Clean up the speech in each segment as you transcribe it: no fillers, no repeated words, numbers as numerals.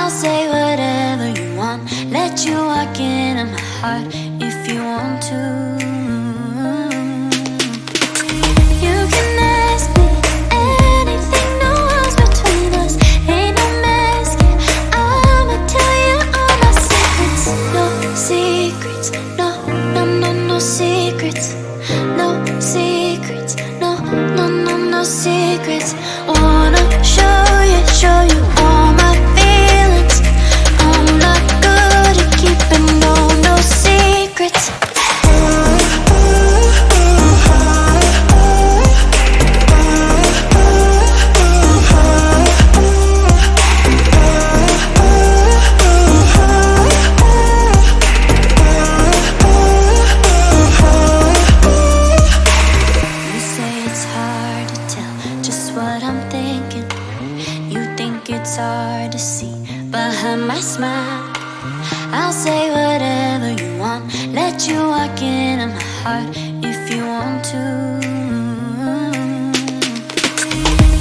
I'll say whatever you want, let you walk into my heart if you want to. You can ask me anything, no walls between us, ain't no masking. I'ma tell you all my secrets. No secrets, no, no, no, no secrets. No secrets, no, no, no, no secrets. Wanna show you all my feelings. I'm not good at keeping no secrets. You say it's hard to tell just what I'm thinking. You think it's hard to see behind my smile. I'll say whatever you want, let you walk into my heart if you want to.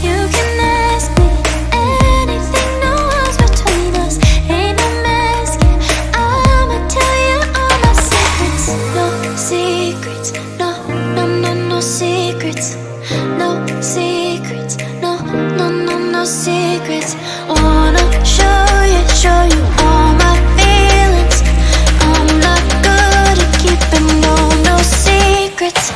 You can ask me anything, no walls between us, ain't no masking. I'ma tell you all my secrets. No secrets, no, no, no, no secrets. No secrets, no, no, no, no secrets. Wanna show you all my feelings. I'm not good at keeping no secrets.